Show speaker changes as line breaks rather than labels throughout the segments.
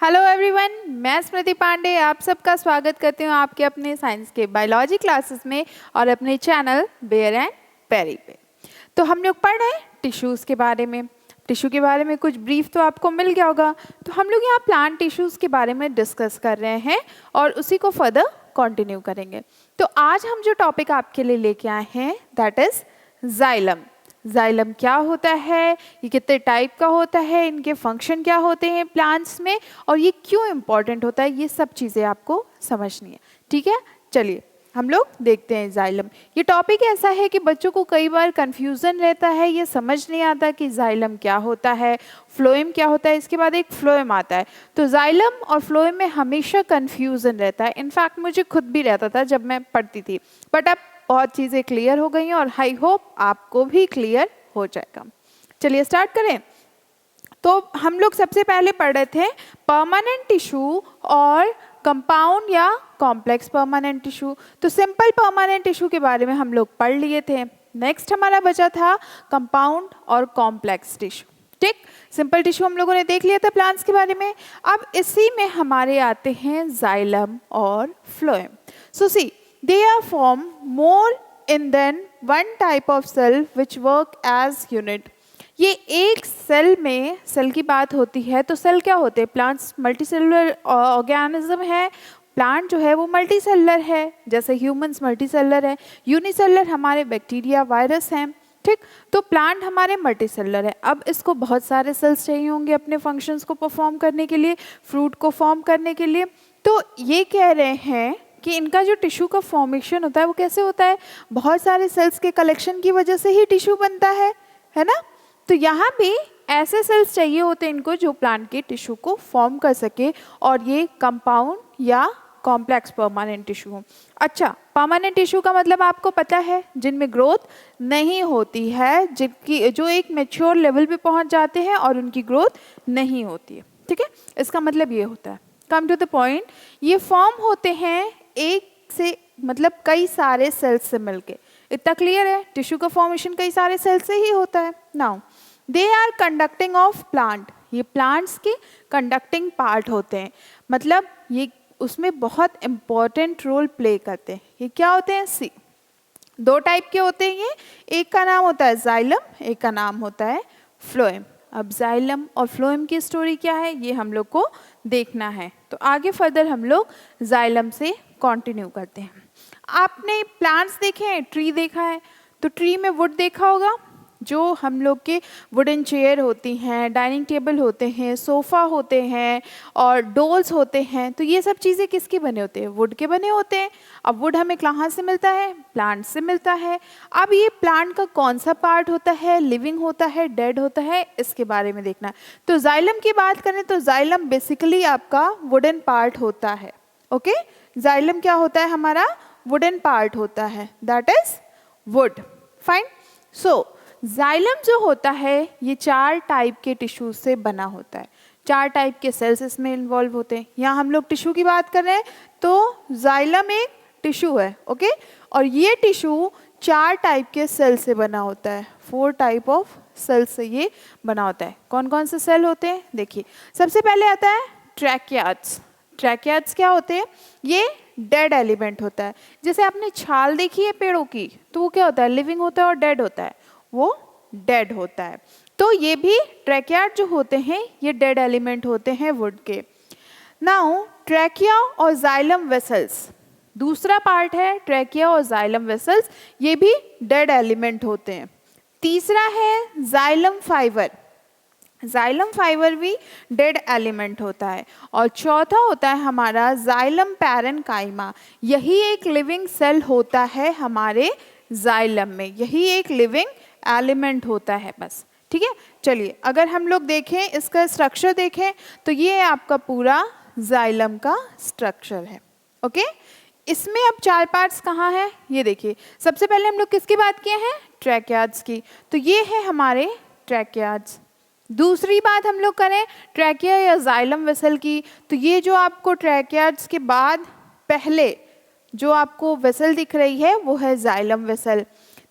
Hello everyone, मैं स्मृति पांडे आप सबका स्वागत करती हूँ आपके अपने साइंस के बायोलॉजी क्लासेस में और अपने चैनल बेयर एंड पेरी पे। तो हम लोग पढ़ रहे हैं टिश्यूज़ के बारे में। टिश्यू के बारे में कुछ ब्रीफ तो आपको मिल गया होगा। तो हम लोग यहाँ प्लांट टिश्यूज़ के बारे में डिस्कस कर रहे हैं और उसी को फर्दर कंटिन्यू करेंगे। तो आज हम जो टॉपिक आपके लिए लेके आए हैं दैट इज़ जाइलम। जाइलम क्या होता है, ये कितने टाइप का होता है, इनके फंक्शन क्या होते हैं प्लांट्स में और ये क्यों इम्पॉर्टेंट होता है, ये सब चीज़ें आपको समझनी है। ठीक है, चलिए हम लोग देखते हैं जाइलम। ये टॉपिक ऐसा है कि बच्चों को कई बार कन्फ्यूज़न रहता है, ये समझ नहीं आता कि जाइलम क्या होता है, फ्लोएम क्या होता है, इसके बाद एक फ्लोएम आता है। तो जाइलम और फ्लोएम में हमेशा कन्फ्यूज़न रहता है। इनफैक्ट मुझे खुद भी रहता था जब मैं पढ़ती थी, बट अब बहुत चीज़ें क्लियर हो गई हैं और आई होप आपको भी क्लियर हो जाएगा। चलिए स्टार्ट करें। तो हम लोग सबसे पहले पढ़ रहे थे परमानेंट टिश्यू और कंपाउंड या कॉम्प्लेक्स परमानेंट टिश्यू। तो सिंपल परमानेंट टिश्यू के बारे में हम लोग पढ़ लिए थे। नेक्स्ट हमारा बचा था कंपाउंड और कॉम्प्लेक्स टिश्यू। ठीक, सिंपल टिश्यू हम लोगों ने देख लिया था प्लांट्स के बारे में। अब इसी में हमारे आते हैं जाइलम और phloem. So see they are formed more in than one type of cell which work as unit। ये एक सेल में, सेल की बात होती है तो सेल क्या होते हैं, प्लांट्स मल्टीसेलुलर ऑर्गेनिज्म है। प्लांट जो है वो मल्टीसेलुलर है, जैसे ह्यूमंस मल्टीसेलुलर है, यूनिसेलुलर हमारे बैक्टीरिया वायरस हैं। ठीक, तो प्लांट हमारे मल्टीसेलुलर है। अब इसको बहुत सारे सेल्स चाहिए होंगे अपने फंक्शंस को परफॉर्म करने के लिए, फ्रूट को फॉर्म करने के लिए। तो ये कह रहे हैं कि इनका जो टिश्यू का फॉर्मेशन होता है वो कैसे होता है, बहुत सारे सेल्स के कलेक्शन की वजह से ही टिश्यू बनता है ना। तो यहाँ भी ऐसे सेल्स चाहिए होते हैं इनको जो प्लांट के टिश्यू को फॉर्म कर सके और ये कंपाउंड या कॉम्प्लेक्स परमानेंट टिश्यू हो। अच्छा, परमानेंट टिश्यू का मतलब आपको पता है, जिनमें ग्रोथ नहीं होती है, जिनकी जो एक मैच्योर लेवल पे पहुँच जाते हैं और उनकी ग्रोथ नहीं होती है। ठीक है, इसका मतलब ये होता है। कम टू द पॉइंट, ये फॉर्म होते हैं एक से, मतलब कई सारे सेल्स से मिलके। इतना क्लियर है, टिश्यू का फॉर्मेशन कई सारे सेल्स से ही होता है। Now they are conducting of plant, ये प्लांट्स के कंडक्टिंग पार्ट होते हैं, मतलब ये उसमें बहुत इंपॉर्टेंट रोल प्ले करते हैं। ये क्या होते हैं, सी दो टाइप के होते हैं ये, एक का नाम होता है जाइलम, एक का नाम होता है फ्लोएम। अब जाइलम और फ्लोएम की स्टोरी क्या है ये हम लोग को देखना है, तो आगे फर्दर हम लोग जाइलम से कंटिन्यू करते हैं। आपने प्लांट्स देखे हैं, ट्री देखा है, तो ट्री में वुड देखा होगा, जो हम लोग के वुडन चेयर होती हैं, डाइनिंग टेबल होते हैं, सोफ़ा होते हैं और डोल्स होते हैं। तो ये सब चीज़ें किसके बने होते हैं, वुड के बने होते हैं। अब वुड हमें कहाँ से मिलता है, प्लांट से मिलता है। अब ये प्लांट का कौन सा पार्ट होता है, लिविंग होता है, डेड होता है, इसके बारे में देखना है। तो जाइलम की बात करें तो जाइलम बेसिकली आपका वुडन पार्ट होता है। ओके, जाइलम क्या होता है, हमारा वुडन पार्ट होता है, that is would. Fine. So xylem जो होता है ये 4 टाइप के टिश्यू से बना होता है, 4 टाइप के सेल्स इसमें इन्वॉल्व होते हैं। यहाँ हम लोग टिश्यू की बात कर रहे हैं तो जाइलम एक टिश्यू है। ओके, और ये टिश्यू 4 टाइप के सेल से बना होता है, 4 टाइप ऑफ सेल से ये बना होता है। कौन कौन से सेल होते हैं, देखिए सबसे पहले आता है ट्रैकियाड्स। ट्रैकियाड्स क्या होते हैं, ये डेड एलिमेंट होता है। जैसे आपने छाल देखी है पेड़ों की, तो वो क्या होता है, लिविंग होता है, और डेड होता है, वो डेड होता है। तो ये भी ट्रैकियाड जो होते हैं ये डेड एलिमेंट होते हैं वुड के। नाउ ट्रैकिया और जाइलम वेसल्स, दूसरा पार्ट है ट्रैकिया और जाइलम वेसल्स, ये भी डेड एलिमेंट होते हैं। तीसरा है जाइलम फाइबर, जाइलम फाइबर भी डेड एलिमेंट होता है। और चौथा होता है हमारा जाइलम पैरेन्काइमा, यही एक लिविंग सेल होता है हमारे जाइलम में, यही एक लिविंग एलिमेंट होता है बस। ठीक है, चलिए अगर हम लोग देखें इसका स्ट्रक्चर देखें तो ये आपका पूरा जाइलम का स्ट्रक्चर है। ओके, इसमें अब 4 पार्ट्स कहाँ हैं ये देखिए। सबसे पहले हम लोग किसकी बात किए हैं, ट्रैकियाड्स की, तो ये है हमारे ट्रैकियाड्स। दूसरी बात हम लोग करें ट्रैकिया या जाइलम वेसल की, तो ये जो आपको ट्रैकियाड्स के बाद पहले जो आपको वेसल दिख रही है वो है जाइलम वेसल।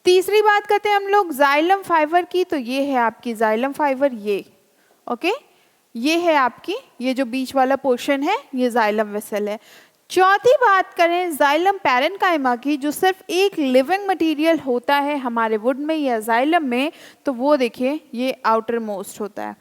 तीसरी बात करते हैं हम लोग जाइलम फाइबर की, तो ये है आपकी जाइलम फाइबर, ये ओके। ये है आपकी, ये जो बीच वाला पोर्शन है ये जाइलम वेसल है। चौथी बात करें जाइलम पैरेन्काइमा की, जो सिर्फ एक लिविंग मटेरियल होता है हमारे वुड में या जाइलम में, तो वो देखिए ये आउटर मोस्ट होता है।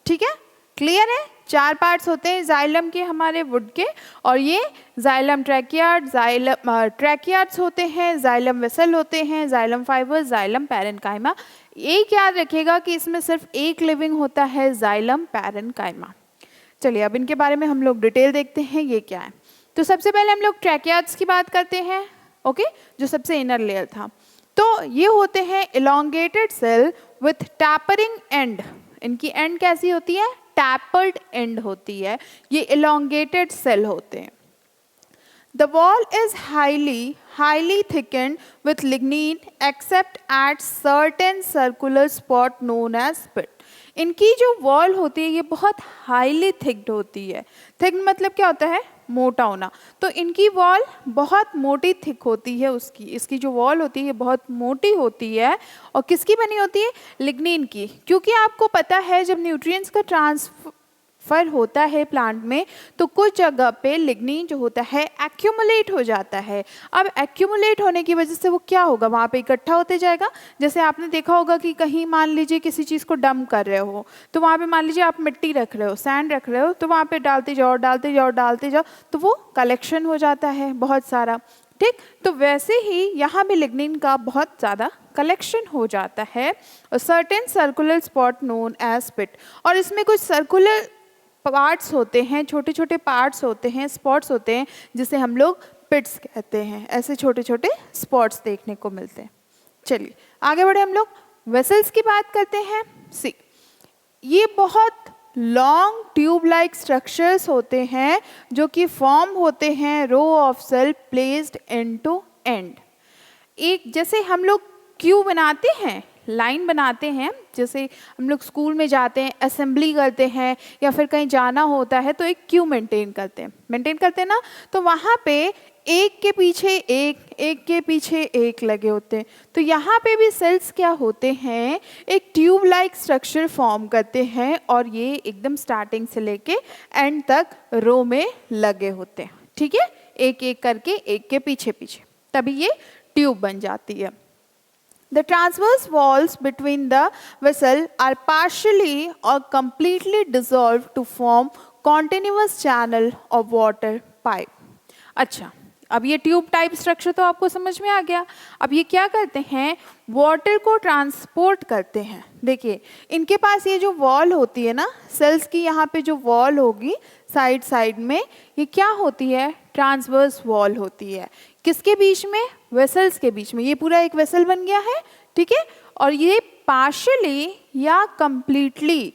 ठीक है, क्लियर है? 4 पार्ट्स होते हैं जाइलम के हमारे वुड के, और ये जाइलम ट्रैकियार्ड, जाइलम ट्रैकियार्ड्स होते हैं, जाइलम वेसल होते हैं, जाइलम फाइबर्स, जाइलम पैरेन्काइमा। एक याद रखिएगा कि इसमें सिर्फ एक लिविंग होता है, जाइलम पैरेन्काइमा। चलिए अब इनके बारे में हम लोग डिटेल देखते हैं ये क्या है। तो सबसे पहले हम लोग ट्रैकियार्ड्स की बात करते हैं, ओके, जो सबसे इनर लेयर था। तो ये होते हैं elongated cell with tapering end. इनकी एंड कैसी होती है? टैपर्ड एंड होती है। ये इलोंगेटेड सेल होते हैं। The wall is highly thickened with lignin except at certain circular spot known as pit. इनकी जो वॉल होती है ये बहुत हाईली थिक्ड होती है। थिक मतलब क्या होता है? मोटा होना। तो इनकी वॉल बहुत मोटी थिक होती है, इसकी जो वॉल होती है ये बहुत मोटी होती है। और किसकी बनी होती है? लिग्निन की। क्योंकि आपको पता है जब न्यूट्रिएंट्स का ट्रांसफर होता है प्लांट में, तो कुछ जगह पे लिग्निन जो होता है एक्यूमुलेट हो जाता है। अब एक्यूमुलेट होने की वजह से वो क्या होगा? वहाँ पे इकट्ठा होते जाएगा। जैसे आपने देखा होगा कि कहीं मान लीजिए किसी चीज़ को डंप कर रहे हो, तो वहाँ पे मान लीजिए आप मिट्टी रख रहे हो, सैंड रख रहे हो, तो वहाँ पे डालते जाओ डालते जाओ डालते जाओ, तो वो कलेक्शन हो जाता है बहुत सारा। ठीक, तो वैसे ही यहाँ भी लिग्निन का बहुत ज़्यादा कलेक्शन हो जाता है। Certain circular spot known as pit, और इसमें कुछ सर्कुलर पार्ट्स होते हैं, छोटे छोटे पार्ट्स होते हैं, स्पॉट्स होते हैं, जिसे हम लोग पिट्स कहते हैं। ऐसे छोटे छोटे स्पॉट्स देखने को मिलते हैं। चलिए आगे बढ़े, हम लोग वेसल्स की बात करते हैं। सी, ये बहुत लॉन्ग ट्यूब लाइक स्ट्रक्चर्स होते हैं जो कि फॉर्म होते हैं row of cell placed end to end. एक जैसे हम लोग क्यू बनाते हैं, लाइन बनाते हैं, जैसे हम लोग स्कूल में जाते हैं, असेंबली करते हैं या फिर कहीं जाना होता है तो एक क्यू मेंटेन करते हैं ना। तो वहाँ पे एक के पीछे एक के पीछे एक लगे होते हैं। तो यहाँ पे भी सेल्स क्या होते हैं? एक ट्यूब लाइक स्ट्रक्चर फॉर्म करते हैं, और ये एकदम स्टार्टिंग से लेके एंड तक रो में लगे होते हैं। ठीक है, एक एक करके एक के पीछे पीछे, तभी ये ट्यूब बन जाती है। The transverse walls between the vessel are partially or completely dissolved to form continuous channel of water pipe. अच्छा, अब ये ट्यूब टाइप स्ट्रक्चर तो आपको समझ में आ गया। अब ये क्या करते हैं? वाटर को ट्रांसपोर्ट करते हैं। देखिए इनके पास ये जो वॉल होती है ना, सेल्स की यहाँ पे जो वॉल होगी साइड साइड में, ये क्या होती है? ट्रांसवर्स वॉल होती है। किसके बीच में? वेसल्स के बीच में। ये पूरा एक वेसल बन गया है, ठीक है। और ये पार्शियली या कंप्लीटली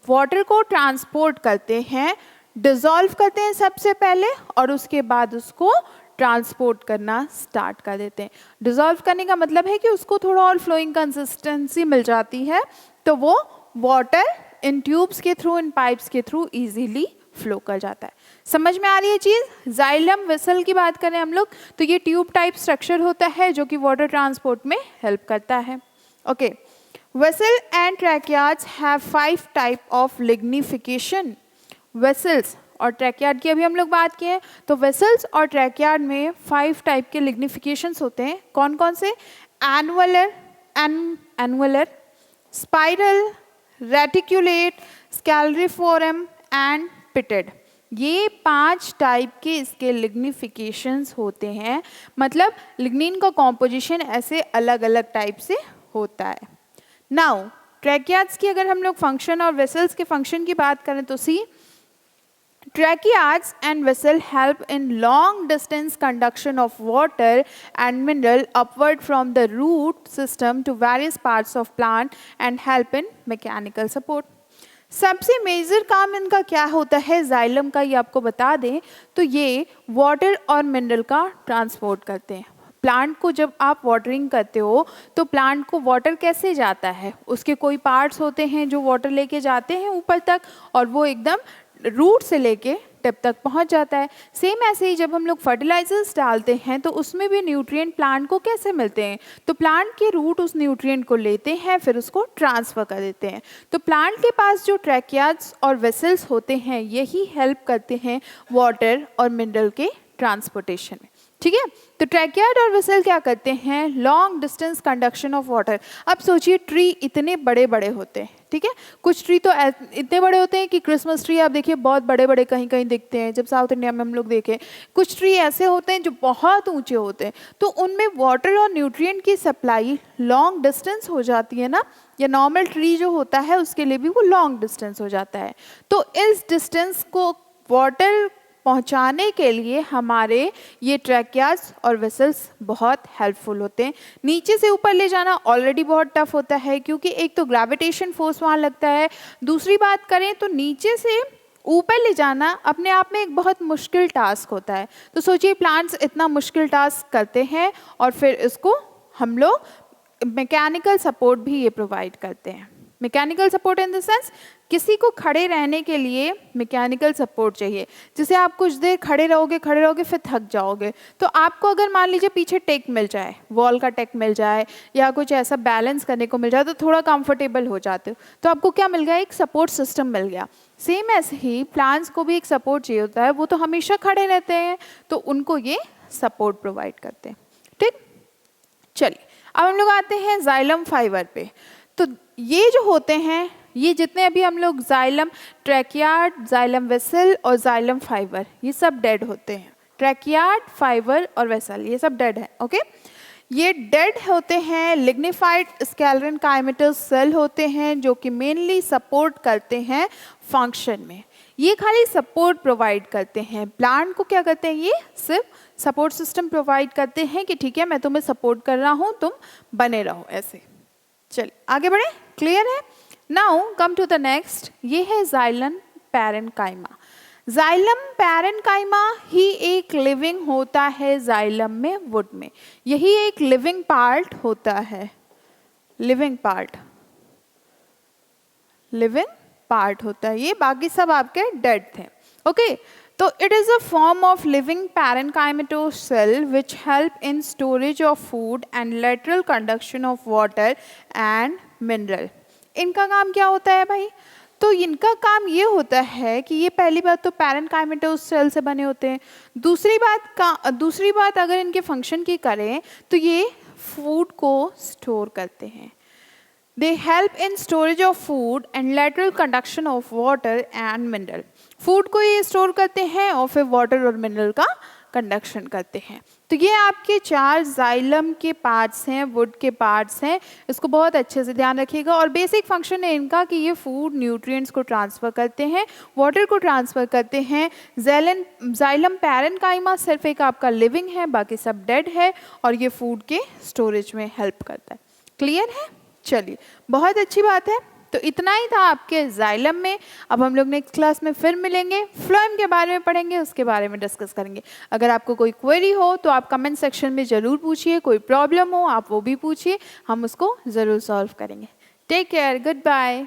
वाटर को ट्रांसपोर्ट करते हैं, डिसॉल्व करते हैं सबसे पहले, और उसके बाद उसको ट्रांसपोर्ट करना स्टार्ट कर देते हैं। डिसॉल्व करने का मतलब है कि उसको थोड़ा और फ्लोइंग कंसिस्टेंसी मिल जाती है, तो वो वाटर इन ट्यूब्स के थ्रू, इन पाइप्स के थ्रू इजीली फ्लो कर जाता है। समझ में आ रही है चीज़? जाइलम वेसल की बात करें हम लोग तो ये ट्यूब टाइप स्ट्रक्चर होता है जो कि वाटर ट्रांसपोर्ट में हेल्प करता है। Okay, vessel and tracheids have 5 type of lignification. Vessels और ट्रैकियार्ड की अभी हम लोग बात किए हैं, तो वेसल्स और ट्रैकियार्ड में 5 टाइप के लिग्निफिकेशंस होते हैं। कौन कौन से? Annular, spiral, reticulate, scalariform and pitted. ये 5 टाइप के इसके लिग्निफिकेशंस होते हैं। मतलब लिग्निन का कॉम्पोजिशन ऐसे अलग अलग टाइप से होता है। नाउ ट्रैकियार्ड्स की अगर हम लोग फंक्शन और वेसल्स के फंक्शन की बात करें तो सी, ट्रैकियार्ड्स and vessel help in long distance conduction of water and mineral upward from the root system to various parts of plant and help in mechanical support. सबसे मेजर काम इनका क्या होता है जाइलम का, ये आपको बता दें तो ये वाटर और मिनरल का ट्रांसपोर्ट करते हैं। प्लांट को जब आप वाटरिंग करते हो तो प्लांट को वाटर कैसे जाता है? उसके कोई पार्ट्स होते हैं जो वाटर लेके जाते हैं ऊपर तक, और वो एकदम रूट से लेके टिप तक पहुंच जाता है। सेम ऐसे ही जब हम लोग फर्टिलाइजर्स डालते हैं तो उसमें भी न्यूट्रिएंट प्लांट को कैसे मिलते हैं, तो प्लांट के रूट उस न्यूट्रिएंट को लेते हैं, फिर उसको ट्रांसफ़र कर देते हैं। तो प्लांट के पास जो ट्रैकियाज और वेसल्स होते हैं यही हेल्प करते हैं वाटर और मिनरल के ट्रांसपोर्टेशन में। ठीक है, तो ट्रैकियाड और वेसल क्या करते हैं, long distance conduction of water. अब सोचिए ट्री इतने बड़े बड़े होते हैं, ठीक है, कुछ ट्री तो इतने बड़े होते हैं कि क्रिसमस ट्री आप देखिए बहुत बड़े बड़े कहीं कहीं दिखते हैं, जब साउथ इंडिया में हम लोग देखें कुछ ट्री ऐसे होते हैं जो बहुत ऊंचे होते हैं, तो उनमें वाटर और न्यूट्रिएंट की सप्लाई लॉन्ग डिस्टेंस हो जाती है ना, या नॉर्मल ट्री जो होता है उसके लिए भी वो लॉन्ग डिस्टेंस हो जाता है। तो इस डिस्टेंस को वाटर पहुंचाने के लिए हमारे ये ट्रैकियाज और वेसल्स बहुत हेल्पफुल होते हैं। नीचे से ऊपर ले जाना ऑलरेडी बहुत टफ होता है क्योंकि एक तो ग्रेविटेशन फोर्स वहाँ लगता है, दूसरी बात करें तो नीचे से ऊपर ले जाना अपने आप में एक बहुत मुश्किल टास्क होता है। तो सोचिए प्लांट्स इतना मुश्किल टास्क करते हैं और फिर इसको हम लोग मैकेनिकल सपोर्ट भी ये प्रोवाइड करते हैं। Mechanical support in the sense किसी को खड़े रहने के लिए मैकेनिकल सपोर्ट चाहिए। जैसे आप कुछ देर खड़े रहोगे फिर थक जाओगे, तो आपको अगर मान लीजिए पीछे टेक मिल जाए, वॉल का टेक मिल जाए या कुछ ऐसा बैलेंस करने को मिल जाए तो थोड़ा कंफर्टेबल हो जाते हो, तो आपको क्या मिल गया, एक सपोर्ट सिस्टम मिल गया। सेम ऐसे ही प्लांट्स को भी एक सपोर्ट चाहिए होता है, वो तो हमेशा खड़े रहते हैं तो उनको ये सपोर्ट प्रोवाइड करते हैं। ठीक, चलिए अब हम लोग आते हैं जाइलम फाइबर पे। तो ये जो होते हैं, ये जितने अभी हम लोग जाइलम ट्रैकियाड, जाइलम वेसल और जाइलम फाइबर, ये सब डेड होते हैं। ट्रैकियाड, फाइबर और वेसल ये सब डेड है। ओके, ये डेड होते हैं, लिग्निफाइड स्केलेटन काइमेटस सेल होते हैं जो कि मेनली सपोर्ट करते हैं फंक्शन में। ये खाली सपोर्ट प्रोवाइड करते हैं, प्लांट को क्या करते हैं, ये सिर्फ सपोर्ट सिस्टम प्रोवाइड करते हैं कि ठीक है मैं तुम्हें सपोर्ट कर रहा हूँ, तुम बने रहो ऐसे। चलिए आगे बढ़े, क्लियर है। Now come to the next, ये है जाइलम पैरेन्काइमा। जाइलम पैरेन्काइमा ही एक लिविंग होता है जाइलम में, वुड में, यही एक लिविंग पार्ट होता है, लिविंग पार्ट होता है ये, बाकी सब आपके डेड थे। ओके, तो it is a form of living parenchymatous cell which help in storage of food and lateral conduction of water and mineral। इनका काम क्या होता है भाई, तो इनका काम ये होता है कि ये पहली बात तो पैरेन्काइमेटोस सेल से बने होते हैं, दूसरी बात अगर इनके फंक्शन की करें तो ये फूड को स्टोर करते हैं। They help in storage of food and lateral conduction of water and mineral। Food को ये स्टोर करते हैं और फिर वाटर और मिनरल का कंडक्शन करते हैं। तो ये आपके 4 जाइलम के पार्ट्स हैं, वुड के पार्ट्स हैं, इसको बहुत अच्छे से ध्यान रखिएगा। और बेसिक फंक्शन है इनका कि ये फूड न्यूट्रिएंट्स को ट्रांसफ़र करते हैं, वाटर को ट्रांसफ़र करते हैं। जाइलम पैरेन्काइमा सिर्फ एक आपका लिविंग है, बाकी सब डेड है, और ये फूड के स्टोरेज में हेल्प करता है। क्लियर है, चलिए बहुत अच्छी बात है। तो इतना ही था आपके जाइलम में। अब हम लोग नेक्स्ट क्लास में फिर मिलेंगे, फ्लोएम के बारे में पढ़ेंगे, उसके बारे में डिस्कस करेंगे। अगर आपको कोई क्वेरी हो तो आप कमेंट सेक्शन में ज़रूर पूछिए, कोई प्रॉब्लम हो आप वो भी पूछिए, हम उसको ज़रूर सॉल्व करेंगे। Take care, good bye.